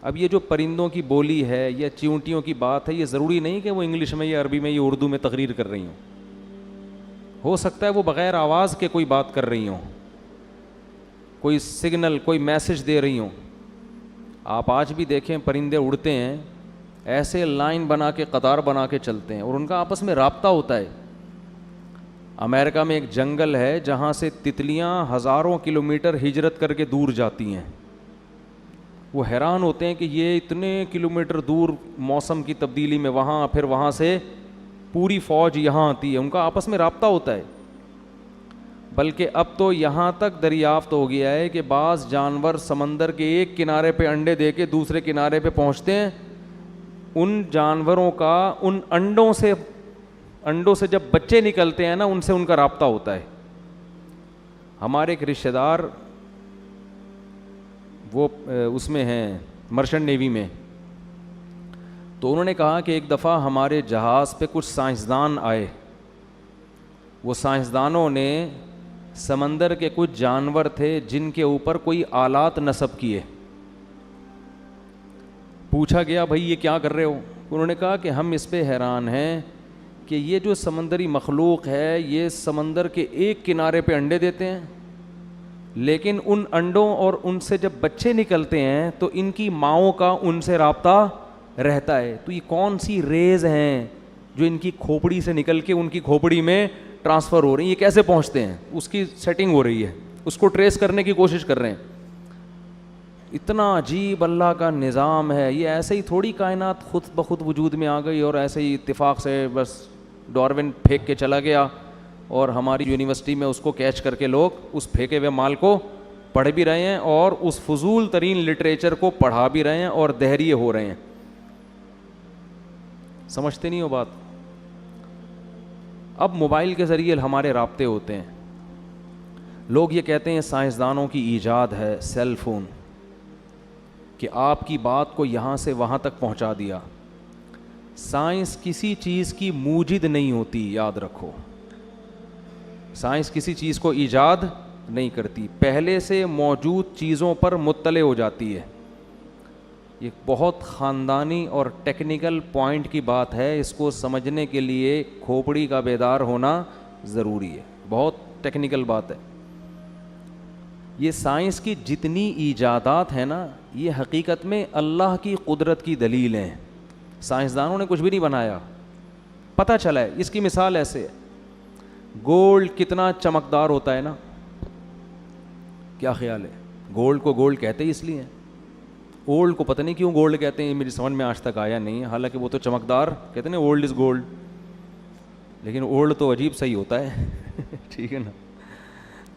اب یہ جو پرندوں کی بولی ہے یا چیونٹیوں کی بات ہے، یہ ضروری نہیں کہ وہ انگلش میں یا عربی میں یا اردو میں تقریر کر رہی ہو سکتا ہے وہ بغیر آواز کے کوئی بات کر رہی ہوں، کوئی سگنل، کوئی میسج دے رہی ہوں. آپ آج بھی دیکھیں پرندے اڑتے ہیں ایسے لائن بنا کے، قطار بنا کے چلتے ہیں، اور ان کا آپس میں رابطہ ہوتا ہے. امریکہ میں ایک جنگل ہے جہاں سے تتلیاں ہزاروں کلومیٹر ہجرت کر کے دور جاتی ہیں. وہ حیران ہوتے ہیں کہ یہ اتنے کلومیٹر دور موسم کی تبدیلی میں وہاں، پھر وہاں سے پوری فوج یہاں آتی ہے. ان کا آپس میں رابطہ ہوتا ہے. بلکہ اب تو یہاں تک دریافت ہو گیا ہے کہ بعض جانور سمندر کے ایک کنارے پہ انڈے دے کے دوسرے کنارے پہ پہنچتے ہیں. ان جانوروں کا ان انڈوں سے جب بچے نکلتے ہیں نا، ان سے ان کا رابطہ ہوتا ہے. ہمارے ایک رشتہ دار وہ اس میں ہیں مرچنٹ نیوی میں، تو انہوں نے کہا کہ ایک دفعہ ہمارے جہاز پہ کچھ سائنسدان آئے. وہ سائنسدانوں نے سمندر کے کچھ جانور تھے جن کے اوپر کوئی آلات نصب کیے. پوچھا گیا بھائی یہ کیا کر رہے ہو؟ انہوں نے کہا کہ ہم اس پہ حیران ہیں کہ یہ جو سمندری مخلوق ہے یہ سمندر کے ایک کنارے پہ انڈے دیتے ہیں، لیکن ان انڈوں اور ان سے جب بچے نکلتے ہیں تو ان کی ماؤں کا ان سے رابطہ رہتا ہے. تو یہ کون سی ریز ہیں جو ان کی کھوپڑی سے نکل کے ان کی کھوپڑی میں ٹرانسفر ہو رہی ہیں، یہ کیسے پہنچتے ہیں؟ اس کی سیٹنگ ہو رہی ہے، اس کو ٹریس کرنے کی کوشش کر رہے ہیں. اتنا عجیب اللہ کا نظام ہے. یہ ایسے ہی تھوڑی کائنات خود بخود وجود میں آ گئی اور ایسے ہی اتفاق سے بس ڈارون پھینک کے چلا گیا اور ہماری یونیورسٹی میں اس کو کیچ کر کے لوگ اس پھینکے ہوئے مال کو پڑھ بھی رہے ہیں اور اس فضول ترین لٹریچر کو پڑھا بھی رہے ہیں اور دہریے ہو رہے ہیں. سمجھتے نہیں ہو بات؟ اب موبائل کے ذریعے ہمارے رابطے ہوتے ہیں. لوگ یہ کہتے ہیں سائنسدانوں کی ایجاد ہے سیل فون، کہ آپ کی بات کو یہاں سے وہاں تک پہنچا دیا. سائنس کسی چیز کی موجد نہیں ہوتی، یاد رکھو. سائنس کسی چیز کو ایجاد نہیں کرتی، پہلے سے موجود چیزوں پر مطلع ہو جاتی ہے. یہ بہت خاندانی اور ٹیکنیکل پوائنٹ کی بات ہے. اس کو سمجھنے کے لیے کھوپڑی کا بیدار ہونا ضروری ہے. بہت ٹیکنیکل بات ہے. یہ سائنس کی جتنی ایجادات ہیں نا، یہ حقیقت میں اللہ کی قدرت کی دلیل ہیں. سائنسدانوں نے کچھ بھی نہیں بنایا، پتہ چلا ہے. اس کی مثال ایسے ہے، گولڈ کتنا چمکدار ہوتا ہے نا، کیا خیال ہے؟ گولڈ کو گولڈ کہتے ہی اس لیے ہیں. اولڈ کو پتہ نہیں کیوں گولڈ کہتے ہیں، میری سمجھ میں آج تک آیا نہیں ہے. حالانکہ وہ تو چمکدار کہتے ہیں نا، اولڈ از گولڈ، لیکن اولڈ تو عجیب صحیح ہوتا ہے. ٹھیک ہے نا؟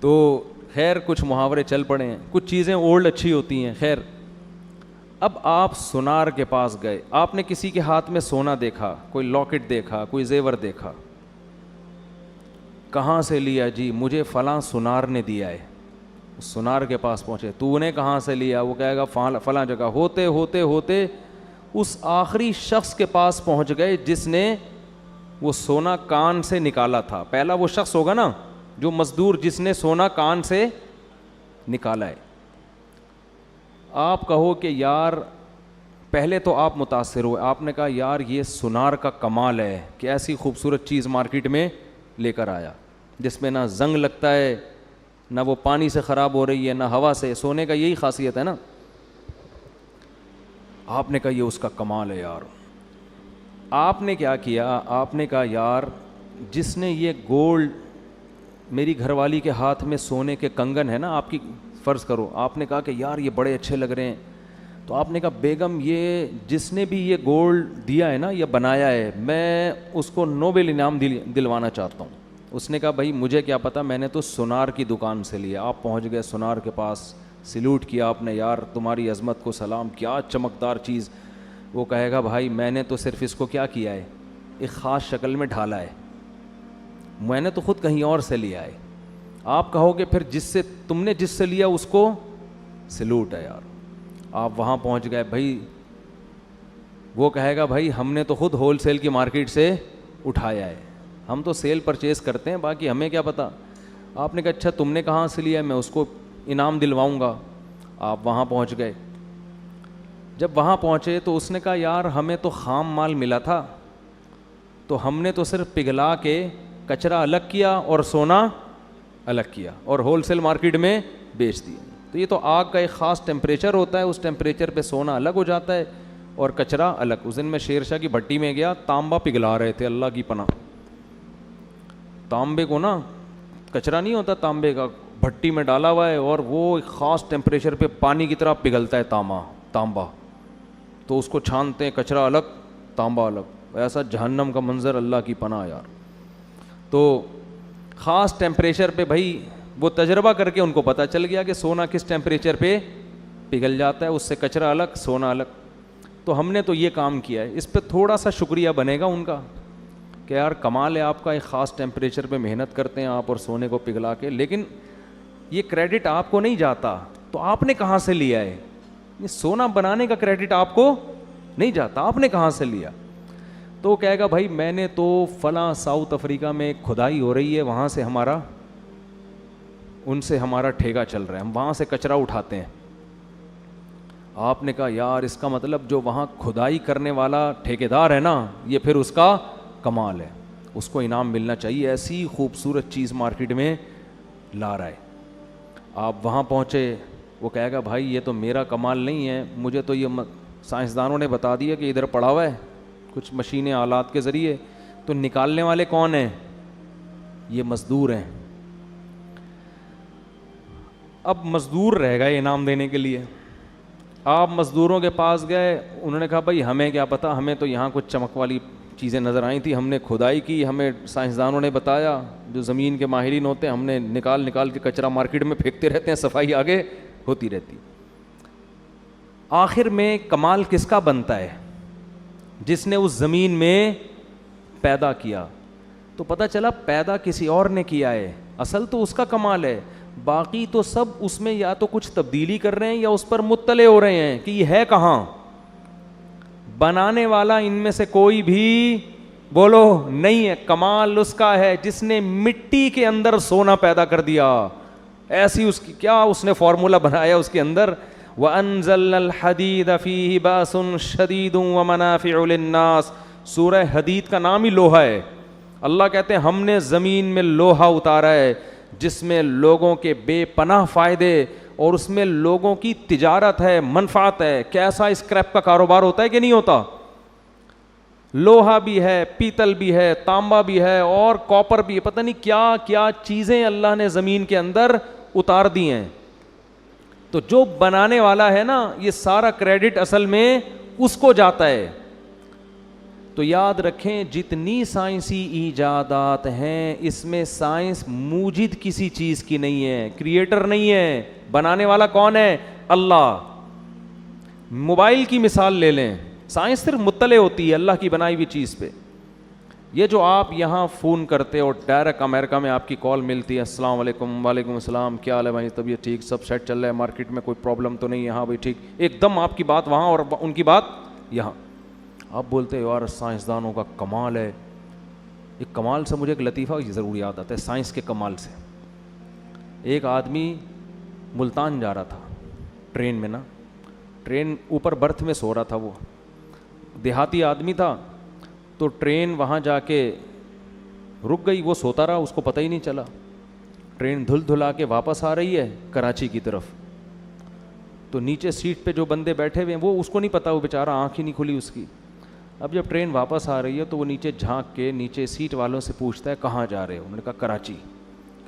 تو خیر کچھ محاورے چل پڑے ہیں، کچھ چیزیں اولڈ اچھی ہوتی ہیں. خیر اب آپ سونار کے پاس گئے، آپ نے کسی کے ہاتھ میں سونا دیکھا، کوئی لاکٹ دیکھا، کوئی زیور دیکھا. کہاں سے لیا؟ جی مجھے فلاں سونار نے دیا ہے. سونار کے پاس پہنچے، تو نے کہاں سے لیا؟ وہ کہے گا فلاں جگہ. ہوتے ہوتے ہوتے اس آخری شخص کے پاس پہنچ گئے جس نے وہ سونا کان سے نکالا تھا. پہلا وہ شخص ہوگا نا جو مزدور جس نے سونا کان سے نکالا ہے. آپ کہو کہ یار، پہلے تو آپ متاثر ہوئے، آپ نے کہا یار یہ سونار کا کمال ہے کہ ایسی خوبصورت چیز مارکیٹ میں لے کر آیا جس میں نہ زنگ لگتا ہے، نہ وہ پانی سے خراب ہو رہی ہے، نہ ہوا سے. سونے کا یہی خاصیت ہے نا. آپ نے کہا یہ اس کا کمال ہے یار. آپ نے کیا کیا؟ آپ نے کہا یار جس نے یہ گولڈ، میری گھر والی کے ہاتھ میں سونے کے کنگن ہے نا، آپ کی فرض کرو، آپ نے کہا کہ یار یہ بڑے اچھے لگ رہے ہیں. تو آپ نے کہا بیگم یہ جس نے بھی یہ گولڈ دیا ہے نا، یہ بنایا ہے، میں اس کو نوبل انعام دلوانا چاہتا ہوں. اس نے کہا بھائی مجھے کیا پتا، میں نے تو سونار کی دکان سے لیا. آپ پہنچ گئے سونار کے پاس، سیلوٹ کیا آپ نے، یار تمہاری عظمت کو سلام، کیا چمکدار چیز. وہ کہے گا بھائی میں نے تو صرف اس کو کیا کیا ہے، ایک خاص شکل میں ڈھالا ہے، میں نے تو خود کہیں اور سے لیا ہے. آپ کہو گے پھر تم نے جس سے لیا اس کو سیلوٹ ہے یار. آپ وہاں پہنچ گئے بھائی، وہ کہے گا بھائی ہم نے تو خود ہول سیل کی مارکیٹ سے اٹھایا ہے، ہم تو سیل پرچیز کرتے ہیں، باقی ہمیں کیا پتا. آپ نے کہا اچھا تم نے کہاں سے لیا ہے، میں اس کو انعام دلواؤں گا. آپ وہاں پہنچ گئے. جب وہاں پہنچے تو اس نے کہا یار ہمیں تو خام مال ملا تھا, تو ہم نے تو صرف پگھلا کے کچرا الگ کیا اور سونا الگ کیا اور ہول سیل مارکیٹ میں بیچ دیا. تو یہ تو آگ کا ایک خاص ٹیمپریچر ہوتا ہے, اس ٹیمپریچر پہ سونا الگ ہو جاتا ہے اور کچرا الگ. اس دن میں شیر شاہ کی بھٹی میں گیا, تانبا پگھلا رہے تھے, اللہ کی پناہ. تانبے کو نا, کچرا نہیں ہوتا تانبے کا, بھٹی میں ڈالا ہوا ہے اور وہ ایک خاص ٹیمپریچر پہ پانی کی طرح پگھلتا ہے تانبا. تو اس کو چھانتے ہیں, کچرا الگ تانبا الگ. ایسا جہنم کا منظر, اللہ کی پناہ یار. تو خاص ٹیمپریچر پہ بھائی وہ تجربہ کر کے ان کو پتہ چل گیا کہ سونا کس ٹیمپریچر پہ پگھل جاتا ہے, اس سے کچرا الگ سونا الگ. تو ہم نے تو یہ کام کیا ہے, اس پہ تھوڑا سا شکریہ بنے گا ان کا کہ یار کمال ہے آپ کا, ایک خاص ٹیمپریچر پہ محنت کرتے ہیں آپ اور سونے کو پگھلا کے. لیکن یہ کریڈٹ آپ کو نہیں جاتا, تو آپ نے کہاں سے لیا ہے؟ یہ سونا بنانے کا کریڈٹ آپ کو نہیں جاتا, آپ نے کہاں سے لیا؟ تو وہ کہے گا بھائی میں نے تو فلاں ساؤتھ افریقہ میں کھدائی ہو رہی ہے, وہاں سے ان سے ہمارا ٹھیکا چل رہا ہے, ہم وہاں سے کچرا اٹھاتے ہیں. آپ نے کہا یار اس کا مطلب جو وہاں کھدائی کرنے والا ٹھیکیدار ہے نا, یہ پھر اس کا کمال ہے, اس کو انعام ملنا چاہیے, ایسی خوبصورت چیز مارکیٹ میں لا رہا ہے. آپ وہاں پہنچے, وہ کہے گا بھائی یہ تو میرا کمال نہیں ہے, مجھے تو یہ سائنسدانوں نے بتا دیا کہ ادھر پڑا ہوا ہے کچھ مشینیں آلات کے ذریعے. تو نکالنے والے کون ہیں؟ یہ مزدور ہیں. اب مزدور رہ گئے انعام دینے کے لیے. آپ مزدوروں کے پاس گئے, انہوں نے کہا بھائی ہمیں کیا پتہ, ہمیں تو یہاں کچھ چمک والی چیزیں نظر آئی تھیں, ہم نے کھدائی کی, ہمیں سائنسدانوں نے بتایا, جو زمین کے ماہرین ہوتے ہیں, ہم نے نکال کے کچرا مارکیٹ میں پھینکتے رہتے ہیں, صفائی آگے ہوتی رہتی. آخر میں کمال کس کا بنتا ہے؟ جس نے اس زمین میں پیدا کیا. تو پتہ چلا پیدا کسی اور نے کیا ہے, اصل تو اس کا کمال ہے. باقی تو سب اس میں یا تو کچھ تبدیلی کر رہے ہیں یا اس پر مطلع ہو رہے ہیں کہ یہ ہے کہاں. بنانے والا ان میں سے کوئی بھی بولو نہیں ہے. کمال اس کا ہے جس نے مٹی کے اندر سونا پیدا کر دیا. ایسی اس کی کیا اس نے فارمولا بنایا اس کے اندر, وَأَنزَلْنَا الْحَدِيدَ فِيهِ بَأْسٌ شَدِيدٌ وَمَنَافِعُ لِلنَّاسِ. سورہ حدید کا نام ہی لوہا ہے. اللہ کہتے ہیں ہم نے زمین میں لوہا اتارا ہے جس میں لوگوں کے بے پناہ فائدے اور اس میں لوگوں کی تجارت ہے, منفعت ہے. کیسا اسکریپ کا کاروبار ہوتا ہے کہ نہیں ہوتا. لوہا بھی ہے, پیتل بھی ہے, تانبا بھی ہے اور کاپر بھی ہے, پتہ نہیں کیا کیا چیزیں اللہ نے زمین کے اندر اتار دی ہیں. تو جو بنانے والا ہے نا, یہ سارا کریڈٹ اصل میں اس کو جاتا ہے. تو یاد رکھیں جتنی سائنسی ایجادات ہیں اس میں سائنس موجد کسی چیز کی نہیں ہے, کریٹر نہیں ہے. بنانے والا کون ہے؟ اللہ. موبائل کی مثال لے لیں, سائنس صرف مطلع ہوتی ہے اللہ کی بنائی ہوئی چیز پہ. یہ جو آپ یہاں فون کرتے ہو ڈائریکٹ امریکہ میں آپ کی کال ملتی ہے, السلام علیکم. وعلیکم السلام, کیا حال ہے بھائی, طبیعت ٹھیک, سب سیٹ چل رہا ہے, مارکیٹ میں کوئی پرابلم تو نہیں ہے؟ ہاں بھائی ٹھیک. ایک دم آپ کی بات وہاں اور ان کی بات یہاں. آپ بولتے ہو یار سائنسدانوں کا کمال ہے. ایک کمال سے مجھے ایک لطیفہ ضرور یاد آتا ہے سائنس کے کمال سے. ایک آدمی ملتان جا رہا تھا ٹرین میں نا, ٹرین اوپر برتھ میں سو رہا تھا, وہ دیہاتی آدمی تھا. تو ٹرین وہاں جا کے رک گئی, وہ سوتا رہا, اس کو پتہ ہی نہیں چلا. ٹرین دھل دھلا کے واپس آ رہی ہے کراچی کی طرف. تو نیچے سیٹ پہ جو بندے بیٹھے ہوئے ہیں وہ اس کو نہیں پتا, وہ بیچارہ آنکھ ہی نہیں کھلی اس کی. اب جب ٹرین واپس آ رہی ہے تو وہ نیچے جھانک کے نیچے سیٹ والوں سے پوچھتا ہے کہاں جا رہے ہو؟ انہوں نے کہا کراچی.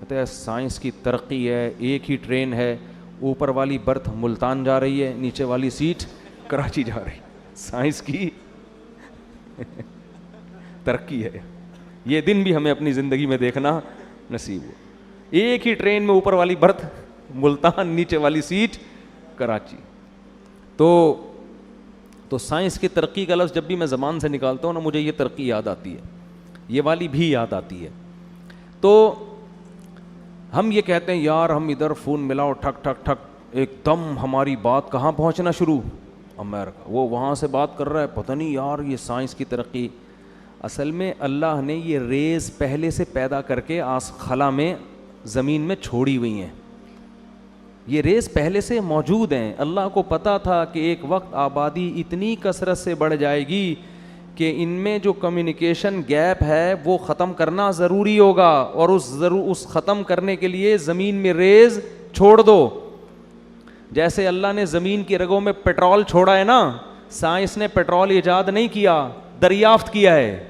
کہتے ہیں سائنس کی ترقی ہے, ایک ہی ٹرین ہے, اوپر والی برتھ ملتان جا رہی ہے, نیچے والی سیٹ کراچی جا رہی. سائنس کی ترقی ہے. یہ دن بھی ہمیں اپنی زندگی میں دیکھنا نصیب ہو. ایک ہی ٹرین میں اوپر والی برتھ ملتان, نیچے والی سیٹ کراچی. تو سائنس کی ترقی کا لفظ جب بھی میں زبان سے نکالتا ہوں نا, مجھے یہ ترقی یاد آتی ہے, یہ والی بھی یاد آتی ہے. تو ہم یہ کہتے ہیں یار ہم ادھر فون ملاؤ, ٹھک ٹھک ٹھک, ایک دم ہماری بات کہاں پہنچنا شروع, امریکہ. وہ وہاں سے بات کر رہا ہے, پتہ نہیں یار یہ سائنس کی ترقی. اصل میں اللہ نے یہ ریز پہلے سے پیدا کر کے خلا میں زمین میں چھوڑی ہوئی ہیں. یہ ریز پہلے سے موجود ہیں. اللہ کو پتہ تھا کہ ایک وقت آبادی اتنی کثرت سے بڑھ جائے گی کہ ان میں جو کمیونیکیشن گیپ ہے وہ ختم کرنا ضروری ہوگا, اور اس ختم کرنے کے لیے زمین میں ریز چھوڑ دو. جیسے اللہ نے زمین کی رگوں میں پیٹرول چھوڑا ہے نا, سائنس نے پیٹرول ایجاد نہیں کیا, دریافت کیا ہے.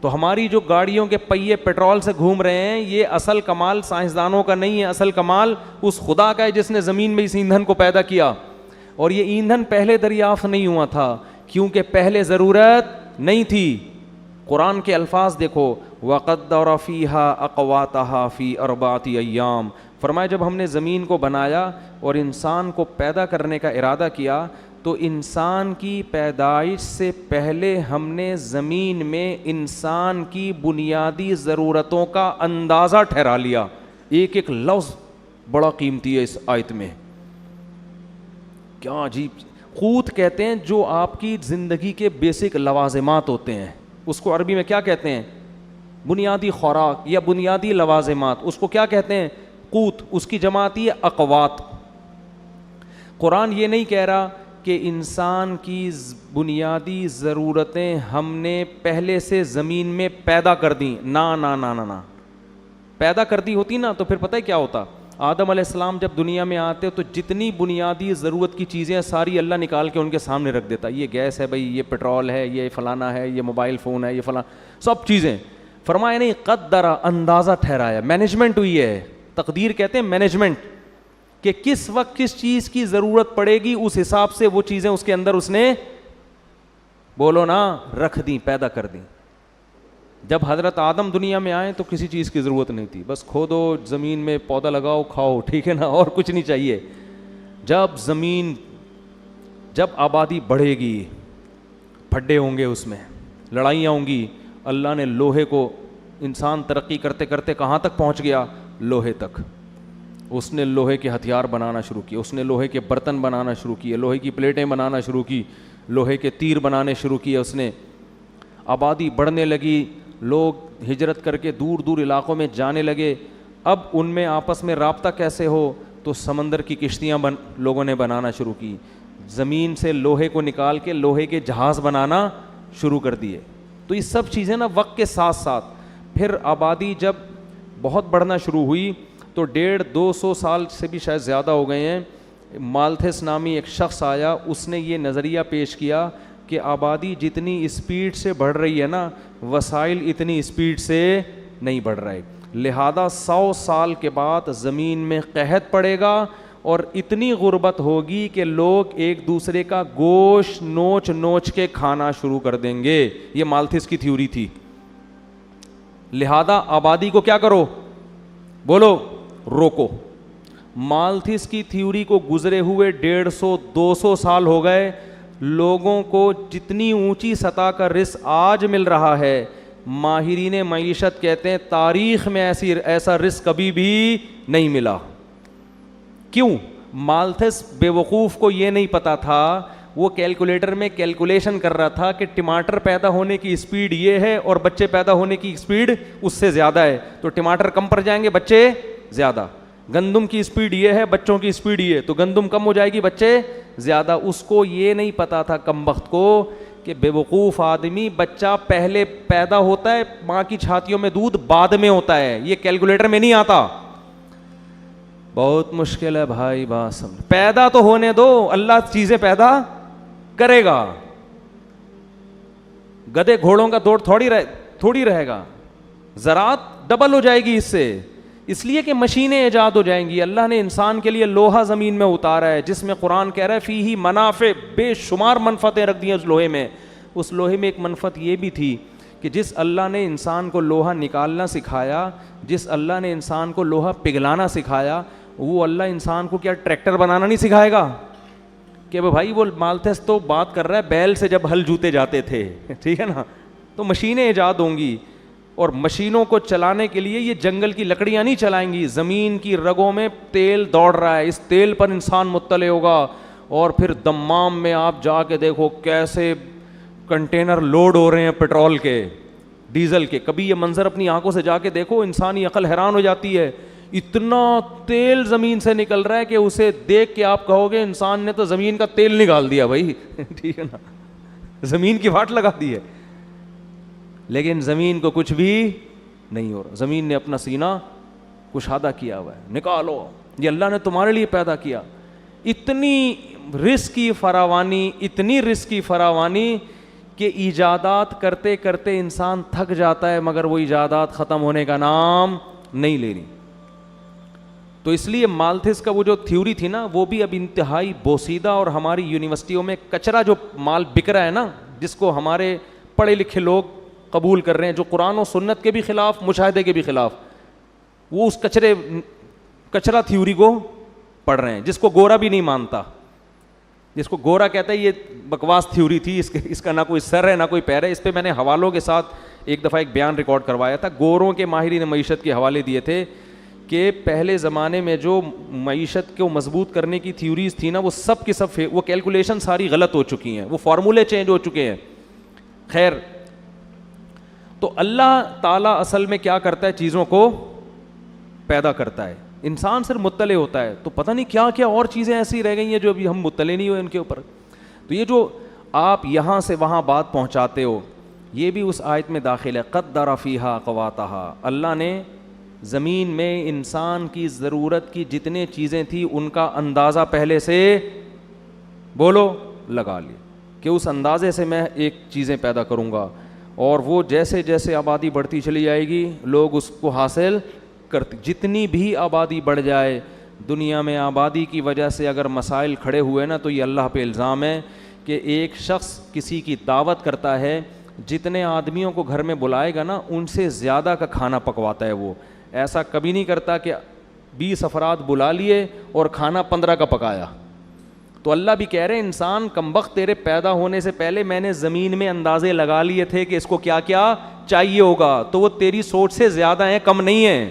تو ہماری جو گاڑیوں کے پہیے پیٹرول سے گھوم رہے ہیں, یہ اصل کمال سائنسدانوں کا نہیں ہے, اصل کمال اس خدا کا ہے جس نے زمین میں اس ایندھن کو پیدا کیا. اور یہ ایندھن پہلے دریافت نہیں ہوا تھا کیونکہ پہلے ضرورت نہیں تھی. قرآن کے الفاظ دیکھو, وَقَدَّرَ فِيهَا أَقْوَاتَهَا فِي أَرْبَعَةِ أَيَّامٍ. فرمایا جب ہم نے زمین کو بنایا اور انسان کو پیدا کرنے کا ارادہ کیا تو انسان کی پیدائش سے پہلے ہم نے زمین میں انسان کی بنیادی ضرورتوں کا اندازہ ٹھہرا لیا. ایک ایک لفظ بڑا قیمتی ہے اس آیت میں. کیا عجیب. قوت کہتے ہیں جو آپ کی زندگی کے بیسک لوازمات ہوتے ہیں, اس کو عربی میں کیا کہتے ہیں؟ بنیادی خوراک یا بنیادی لوازمات, اس کو کیا کہتے ہیں؟ قوت. اس کی جمع آتی ہے اقوات. قرآن یہ نہیں کہہ رہا کہ انسان کی بنیادی ضرورتیں ہم نے پہلے سے زمین میں پیدا کر دیں. نا نا نا نا نا, پیدا کر دی ہوتی نا تو پھر پتہ ہے کیا ہوتا؟ آدم علیہ السلام جب دنیا میں آتے تو جتنی بنیادی ضرورت کی چیزیں ساری اللہ نکال کے ان کے سامنے رکھ دیتا. یہ گیس ہے بھائی, یہ پیٹرول ہے, یہ فلانا ہے, یہ موبائل فون ہے, یہ فلانا, سب چیزیں. فرمایا نہیں, قدرا, اندازہ ٹھہرایا, مینجمنٹ ہوئی ہے. تقدیر کہتے ہیں مینجمنٹ, کہ کس وقت کس چیز کی ضرورت پڑے گی اس حساب سے وہ چیزیں اس کے اندر اس نے, بولو نا, رکھ دیں, پیدا کر دیں. جب حضرت آدم دنیا میں آئے تو کسی چیز کی ضرورت نہیں تھی, بس کھودو, زمین میں پودا لگاؤ, کھاؤ, ٹھیک ہے نا, اور کچھ نہیں چاہیے. جب آبادی بڑھے گی, پھڈے ہوں گے, اس میں لڑائیاں ہوں گی, اللہ نے لوہے کو, انسان ترقی کرتے کرتے کہاں تک پہنچ گیا؟ لوہے تک. اس نے لوہے کے ہتھیار بنانا شروع کیے, اس نے لوہے کے برتن بنانا شروع کیے, لوہے کی پلیٹیں بنانا شروع کی, لوہے کے تیر بنانے شروع کیے اس نے. آبادی بڑھنے لگی, لوگ ہجرت کر کے دور دور علاقوں میں جانے لگے. اب ان میں آپس میں رابطہ کیسے ہو؟ تو سمندر کی کشتیاں لوگوں نے بنانا شروع کی. زمین سے لوہے کو نکال کے لوہے کے جہاز بنانا شروع کر دیے. تو یہ سب چیزیں نا وقت کے ساتھ ساتھ. پھر آبادی جب بہت بڑھنا شروع ہوئی تو 150-200 سال سے بھی شاید زیادہ ہو گئے ہیں, مالتھس نامی ایک شخص آیا, اس نے یہ نظریہ پیش کیا کہ آبادی جتنی اسپیڈ سے بڑھ رہی ہے نا, وسائل اتنی اسپیڈ سے نہیں بڑھ رہے, لہذا 100 سال کے بعد زمین میں قحط پڑے گا اور اتنی غربت ہوگی کہ لوگ ایک دوسرے کا گوشت نوچ نوچ کے کھانا شروع کر دیں گے. یہ مالتھس کی تھیوری تھی. لہذا آبادی کو کیا کرو؟ بولو, روکو. مالتھس کی تھیوری کو گزرے ہوئے 150-200 سال ہو گئے. لوگوں کو جتنی اونچی سطح کا رزق آج مل رہا ہے, ماہرین معیشت کہتے ہیں تاریخ میں ایسا رزق کبھی بھی نہیں ملا. کیوں؟ مالتھس بے وقوف کو یہ نہیں پتا تھا, وہ کیلکولیٹر میں کیلکولیشن کر رہا تھا کہ ٹماٹر پیدا ہونے کی اسپیڈ یہ ہے اور بچے پیدا ہونے کی اسپیڈ اس سے زیادہ ہے, تو ٹماٹر کم پڑ جائیں گے, بچے زیادہ. گندم کی اسپیڈ یہ ہے, بچوں کی اسپیڈ یہ, تو گندم کم ہو جائے گی, بچے زیادہ. اس کو یہ نہیں پتا تھا کمبخت کو کہ بے وقوف آدمی, بچہ پہلے پیدا ہوتا ہے, ماں کی چھاتیوں میں دودھ بعد میں ہوتا ہے, یہ کیلکولیٹر میں نہیں آتا. بہت مشکل ہے بھائی, بات سمجھ. پیدا تو ہونے دو, اللہ چیزیں پیدا کرے گا. گدے گھوڑوں کا دوڑ تھوڑی رہے گا, زراعت ڈبل ہو جائے گی اس سے, اس لیے کہ مشینیں ایجاد ہو جائیں گی. اللہ نے انسان کے لیے لوہا زمین میں اتارا ہے, جس میں قرآن کہہ رہا ہے فیہ منافع, بے شمار منفعتیں رکھ دی ہیں اس لوہے میں. اس لوہے میں ایک منفعت یہ بھی تھی کہ جس اللہ نے انسان کو لوہا نکالنا سکھایا, جس اللہ نے انسان کو لوہا پگھلانا سکھایا, وہ اللہ انسان کو کیا ٹریکٹر بنانا نہیں سکھائے گا؟ کہ بھائی وہ مالتھس تو بات کر رہا ہے بیل سے جب ہل جوتے جاتے تھے, ٹھیک ہے نا, تو مشینیں ایجاد ہوں گی, اور مشینوں کو چلانے کے لیے یہ جنگل کی لکڑیاں نہیں چلائیں گی, زمین کی رگوں میں تیل دوڑ رہا ہے, اس تیل پر انسان مطلع ہوگا. اور پھر دمام میں آپ جا کے دیکھو کیسے کنٹینر لوڈ ہو رہے ہیں پیٹرول کے, ڈیزل کے. کبھی یہ منظر اپنی آنکھوں سے جا کے دیکھو, انسانی عقل حیران ہو جاتی ہے اتنا تیل زمین سے نکل رہا ہے کہ اسے دیکھ کے آپ کہو گے انسان نے تو زمین کا تیل نکال دیا بھائی ٹھیک ہے نا, زمین کی واٹ لگا دی ہے, لیکن زمین کو کچھ بھی نہیں ہو رہا. زمین نے اپنا سینہ کشادہ کیا ہوا ہے, نکالو, یہ اللہ نے تمہارے لیے پیدا کیا. اتنی رزق کی فراوانی, اتنی رزق کی فراوانی کہ ایجادات کرتے کرتے انسان تھک جاتا ہے, مگر وہ ایجادات ختم ہونے کا نام نہیں لے رہی. تو اس لیے مالتھس کا وہ جو تھیوری تھی نا, وہ بھی اب انتہائی بوسیدہ, اور ہماری یونیورسٹیوں میں کچرا جو مال بک رہا ہے نا, جس کو ہمارے پڑھے لکھے لوگ قبول کر رہے ہیں, جو قرآن و سنت کے بھی خلاف, مشاہدے کے بھی خلاف, وہ اس کچرا تھیوری کو پڑھ رہے ہیں, جس کو گورا بھی نہیں مانتا, جس کو گورا کہتا ہے یہ بکواس تھیوری تھی, اس کا نہ کوئی سر ہے نہ کوئی پیر ہے. اس پہ میں نے حوالوں کے ساتھ ایک دفعہ ایک بیان ریکارڈ کروایا تھا. گوروں کے ماہرین معیشت کے حوالے دیے تھے کہ پہلے زمانے میں جو معیشت کو مضبوط کرنے کی تھیوریز تھی نا, وہ سب کی سب وہ کیلکولیشن ساری غلط ہو چکی ہیں, وہ فارمولے چینج ہو چکے ہیں. خیر, تو اللہ تعالیٰ اصل میں کیا کرتا ہے, چیزوں کو پیدا کرتا ہے, انسان صرف مطلع ہوتا ہے. تو پتہ نہیں کیا کیا اور چیزیں ایسی رہ گئی ہیں جو ابھی ہم مطلع نہیں ہوئے ان کے اوپر. تو یہ جو آپ یہاں سے وہاں بات پہنچاتے ہو, یہ بھی اس آیت میں داخل ہے. قدر فیہا اقواتہا, اللہ نے زمین میں انسان کی ضرورت کی جتنے چیزیں تھیں ان کا اندازہ پہلے سے بولو لگا لیا, کہ اس اندازے سے میں ایک چیزیں پیدا کروں گا, اور وہ جیسے جیسے آبادی بڑھتی چلی جائے گی لوگ اس کو حاصل کرتی. جتنی بھی آبادی بڑھ جائے دنیا میں, آبادی کی وجہ سے اگر مسائل کھڑے ہوئے نا, تو یہ اللہ پہ الزام ہے کہ ایک شخص کسی کی دعوت کرتا ہے, جتنے آدمیوں کو گھر میں بلائے گا نا ان سے زیادہ کا کھانا پکواتا ہے. وہ ایسا کبھی نہیں کرتا کہ 20 افراد بلا لیے اور کھانا 15 کا پکایا. تو اللہ بھی کہہ رہے انسان کمبخت, تیرے پیدا ہونے سے پہلے میں نے زمین میں اندازے لگا لیے تھے کہ اس کو کیا کیا چاہیے ہوگا, تو وہ تیری سوچ سے زیادہ ہیں, کم نہیں ہیں.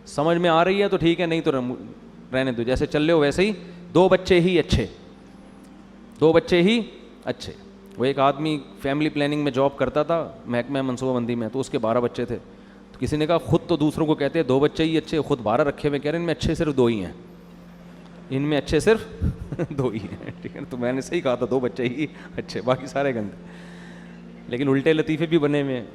سمجھ میں آ رہی ہے تو ٹھیک ہے, نہیں تو رہنے دو, جیسے چل رہے ہو ویسے ہی. 2 بچے ہی اچھے, 2 بچے ہی اچھے. وہ ایک آدمی فیملی پلاننگ میں جاب کرتا تھا, محکمہ منصوبہ بندی میں, تو اس کے 12 بچے تھے. تو کسی نے کہا خود تو دوسروں کو کہتے ہیں 2 بچے ہی اچھے, خود 12 رکھے ہوئے, کہہ رہے ہیں ان میں اچھے صرف 2 ہی ہیں, ان میں اچھے صرف 2 ہی ہیں. ٹھیک ہے, تو میں نے صحیح کہا تھا 2 بچے ہی اچھے, باقی سارے گندے. لیکن الٹے لطیفے بھی بنے ہوئے ہیں.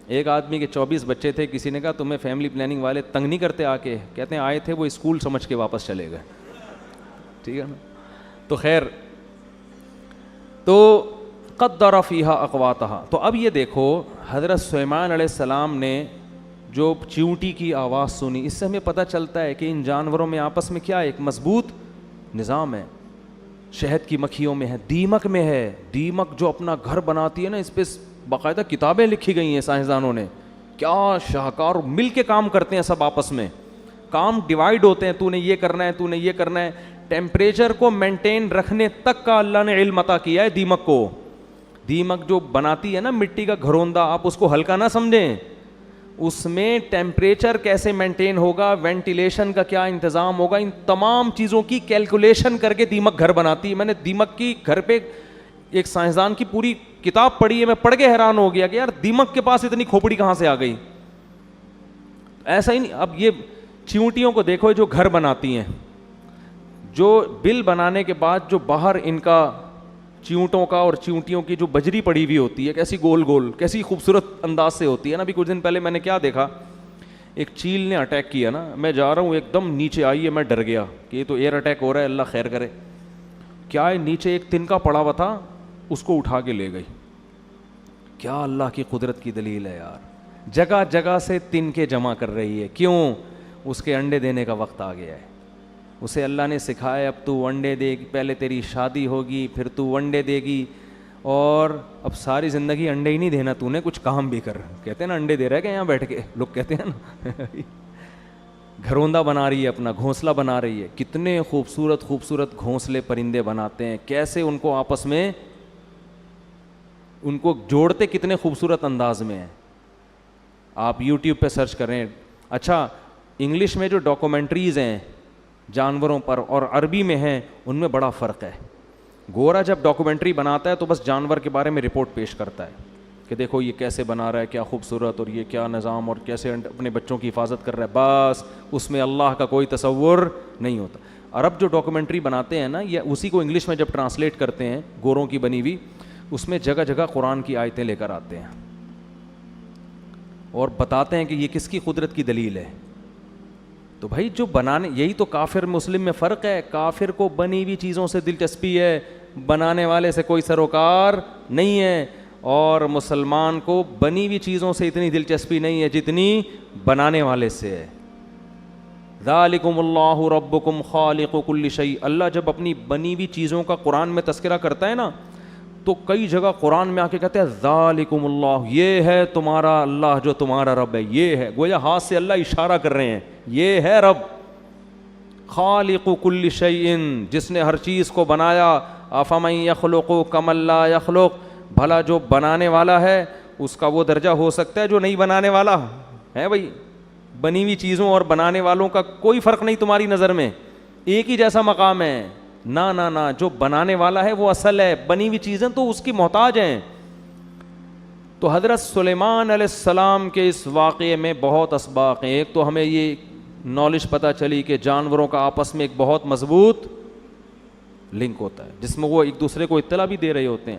ایک آدمی کے 24 بچے تھے, کسی نے کہا تمہیں فیملی پلاننگ والے تنگ نہیں کرتے آ کے؟ کہتے ہیں آئے تھے, وہ اسکول سمجھ کے واپس چلے گئے. ٹھیک ہے نا. تو خیر, تو قدر فیہا اقواتہا. تو اب یہ دیکھو حضرت سلیمان علیہ السلام نے جو چیونٹی کی آواز سنی, اس سے ہمیں پتہ چلتا ہے کہ ان جانوروں میں آپس میں کیا ایک مضبوط نظام ہے. شہد کی مکھیوں میں ہے, دیمک میں ہے. دیمک جو اپنا گھر بناتی ہے نا, اس پہ باقاعدہ کتابیں لکھی گئی ہیں سائنسدانوں نے, کیا شاہکار, مل کے کام کرتے ہیں سب آپس میں, کام ڈیوائیڈ ہوتے ہیں, تو نے یہ کرنا ہے, تو نے یہ کرنا ہے. ٹیمپریچر کو مینٹین رکھنے تک کا اللہ نے علم عطا کیا ہے دیمک کو. دیمک جو بناتی ہے نا مٹی کا گھروندہ, آپ اس کو ہلکا نہ سمجھیں, اس میں ٹیمپریچر کیسے مینٹین ہوگا, وینٹیلیشن کا کیا انتظام ہوگا, ان تمام چیزوں کی کیلکولیشن کر کے دیمک گھر بناتی ہے. میں نے دیمک کی گھر پہ ایک سائنسدان کی پوری کتاب پڑھی ہے, میں پڑھ کے حیران ہو گیا کہ یار دیمک کے پاس اتنی کھوپڑی کہاں سے آ گئی. ایسا ہی نہیں. اب یہ چیونٹیوں کو دیکھو جو گھر بناتی ہیں, جو بل بنانے کے بعد جو باہر ان کا چیونٹوں کا اور چیونٹیوں کی جو بجری پڑی ہوئی ہوتی ہے, کیسی گول گول, کیسی خوبصورت انداز سے ہوتی ہے نا. ابھی کچھ دن پہلے میں نے کیا دیکھا, ایک چیل نے اٹیک کیا نا, میں جا رہا ہوں ایک دم نیچے آئی ہے, میں ڈر گیا کہ یہ تو ایئر اٹیک ہو رہا ہے, اللہ خیر کرے. کیا ہے, نیچے ایک تنکا پڑا ہوا تھا, اس کو اٹھا کے لے گئی. کیا اللہ کی قدرت کی دلیل ہے یار. جگہ جگہ سے تنکے جمع کر رہی ہے, کیوں؟ اس کے انڈے دینے کا وقت آ گیا ہے. اسے اللہ نے سکھایا اب تو انڈے دے گی, پہلے تیری شادی ہوگی پھر تو انڈے دے گی, اور اب ساری زندگی انڈے ہی نہیں دینا, تو نے کچھ کام بھی کر. کہتے ہیں نا انڈے دے رہے کہ یہاں بیٹھ کے, لوگ کہتے ہیں نا. گھروندہ بنا رہی ہے, اپنا گھونسلہ بنا رہی ہے. کتنے خوبصورت خوبصورت گھونسلے پرندے بناتے ہیں, کیسے ان کو آپس میں ان کو جوڑتے کتنے خوبصورت انداز میں ہیں. آپ یوٹیوب پہ سرچ کریں. اچھا, انگلش میں جو ڈاکومنٹریز ہیں جانوروں پر اور عربی میں ہیں, ان میں بڑا فرق ہے. گورا جب ڈاکومنٹری بناتا ہے تو بس جانور کے بارے میں رپورٹ پیش کرتا ہے, کہ دیکھو یہ کیسے بنا رہا ہے, کیا خوبصورت, اور یہ کیا نظام, اور کیسے اپنے بچوں کی حفاظت کر رہا ہے, بس اس میں اللہ کا کوئی تصور نہیں ہوتا. عرب جو ڈاکومنٹری بناتے ہیں نا, یا اسی کو انگلش میں جب ٹرانسلیٹ کرتے ہیں گوروں کی بنی ہوئی, اس میں جگہ جگہ قرآن کی آیتیں لے کر آتے ہیں اور بتاتے ہیں کہ یہ کس کی قدرت کی دلیل ہے. تو بھائی جو بنانے, یہی تو کافر مسلم میں فرق ہے. کافر کو بنی ہوئی چیزوں سے دلچسپی ہے, بنانے والے سے کوئی سروکار نہیں ہے, اور مسلمان کو بنی ہوئی چیزوں سے اتنی دلچسپی نہیں ہے جتنی بنانے والے سے ہے. ذالکم اللہ ربکم خالق کل شیء. اللہ جب اپنی بنی ہوئی چیزوں کا قرآن میں تذکرہ کرتا ہے نا, تو کئی جگہ قرآن میں آ کے کہتے ہیں ذالکم اللہ, یہ ہے تمہارا اللہ جو تمہارا رب ہے, یہ ہے. گویا ہاتھ سے اللہ اشارہ کر رہے ہیں, یہ ہے رب. خالق کل شیء, جس نے ہر چیز کو بنایا. افمن یخلق کمن لا یخلق, بھلا جو بنانے والا ہے اس کا وہ درجہ ہو سکتا ہے جو نہیں بنانے والا ہے؟ بھائی بنی ہوئی چیزوں اور بنانے والوں کا کوئی فرق نہیں تمہاری نظر میں, ایک ہی جیسا مقام ہے. نہ نہ نہ, جو بنانے والا ہے وہ اصل ہے, بنی ہوئی چیزیں تو اس کی محتاج ہیں. تو حضرت سلیمان علیہ السلام کے اس واقعے میں بہت اسباق ہیں. ایک تو ہمیں یہ نالج پتہ چلی کہ جانوروں کا آپس میں ایک بہت مضبوط لنک ہوتا ہے, جس میں وہ ایک دوسرے کو اطلاع بھی دے رہے ہوتے ہیں.